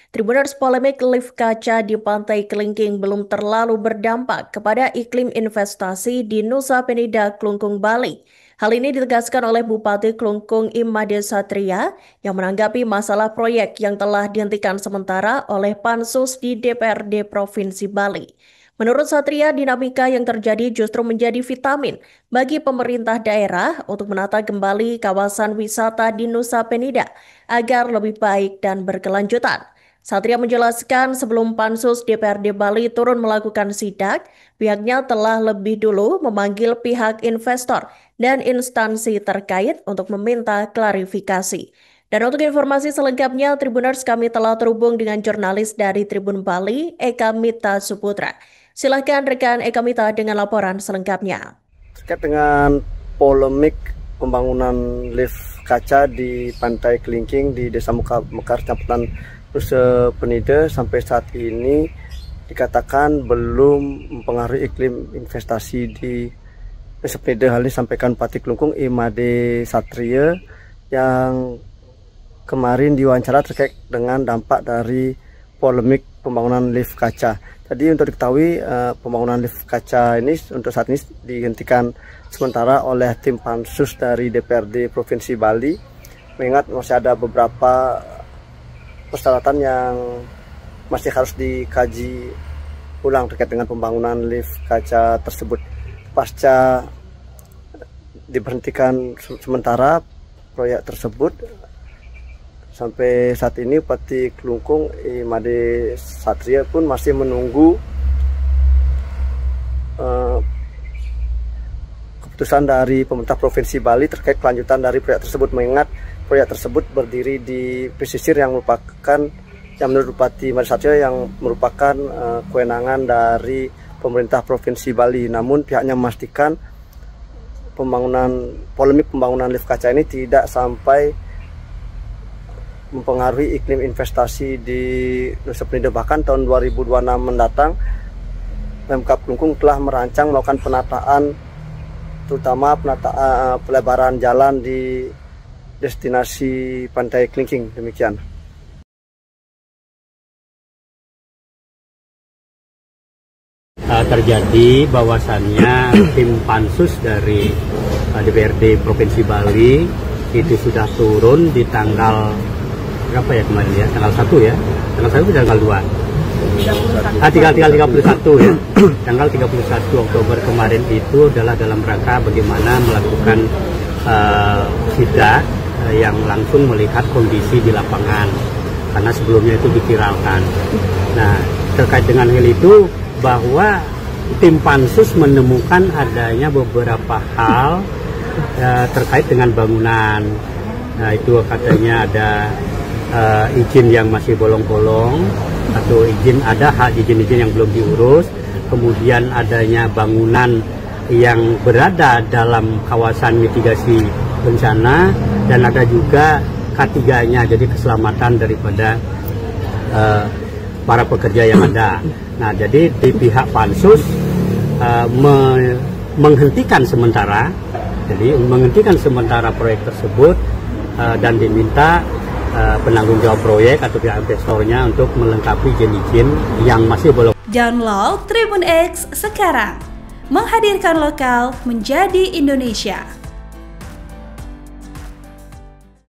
Tribuners, polemik lift kaca di Pantai Kelingking belum terlalu berdampak kepada iklim investasi di Nusa Penida, Klungkung, Bali. Hal ini ditegaskan oleh Bupati Klungkung Imade Satria yang menanggapi masalah proyek yang telah dihentikan sementara oleh Pansus di DPRD Provinsi Bali. Menurut Satria, dinamika yang terjadi justru menjadi vitamin bagi pemerintah daerah untuk menata kembali kawasan wisata di Nusa Penida agar lebih baik dan berkelanjutan. Satria menjelaskan sebelum Pansus DPRD Bali turun melakukan sidak, pihaknya telah lebih dulu memanggil pihak investor dan instansi terkait untuk meminta klarifikasi. Dan untuk informasi selengkapnya, Tribuners, kami telah terhubung dengan jurnalis dari Tribun Bali, Eka Mita Suputra. Silahkan rekan Eka Mita dengan laporan selengkapnya. Terkait dengan polemik pembangunan lift kaca di Pantai Kelingking di Desa Mekar, Kecamatan Nusa Penida, sampai saat ini dikatakan belum mempengaruhi iklim investasi di Nusa Penida. Hal ini disampaikan Bupati Klungkung Imade Satria yang kemarin diwawancara terkait dengan dampak dari polemik pembangunan lift kaca. Jadi untuk diketahui pembangunan lift kaca ini untuk saat ini dihentikan sementara oleh tim Pansus dari DPRD Provinsi Bali, mengingat masih ada beberapa persyaratan yang masih harus dikaji ulang terkait dengan pembangunan lift kaca tersebut. Pasca diberhentikan sementara proyek tersebut, sampai saat ini Bupati Klungkung Imade Satria pun masih menunggu keputusan dari pemerintah Provinsi Bali terkait kelanjutan dari proyek tersebut, mengingat proyek tersebut berdiri di pesisir yang merupakan, yang menurut Bupati Imade Satria yang merupakan kewenangan dari pemerintah Provinsi Bali. Namun pihaknya memastikan polemik pembangunan lift kaca ini tidak sampai mempengaruhi iklim investasi di Nusa Penida. Bahkan tahun 2026 mendatang Pemkab Klungkung telah merancang melakukan penataan, terutama penataan pelebaran jalan di destinasi Pantai Kelingking. Demikian. Terjadi bahwasannya tim Pansus dari DPRD Provinsi Bali itu sudah turun di tanggal berapa ya kemarin ya, tanggal 1 ya, tanggal 1 tanggal 2 tinggal 31 ya. Tanggal 31 Oktober kemarin itu adalah dalam rangka bagaimana melakukan sidak yang langsung melihat kondisi di lapangan, karena sebelumnya itu diviralkan. Nah, terkait dengan hal itu, bahwa tim Pansus menemukan adanya beberapa hal terkait dengan bangunan. Nah, itu katanya ada izin yang masih bolong-bolong, atau ada hak izin-izin yang belum diurus, kemudian adanya bangunan yang berada dalam kawasan mitigasi bencana, dan ada juga K3-nya, jadi keselamatan daripada para pekerja yang ada. Nah, jadi di pihak Pansus menghentikan sementara proyek tersebut dan diminta penanggung jawab proyek atau pihak investornya untuk melengkapi izin-izin yang masih belum. Download Tribun X sekarang, menghadirkan lokal menjadi Indonesia.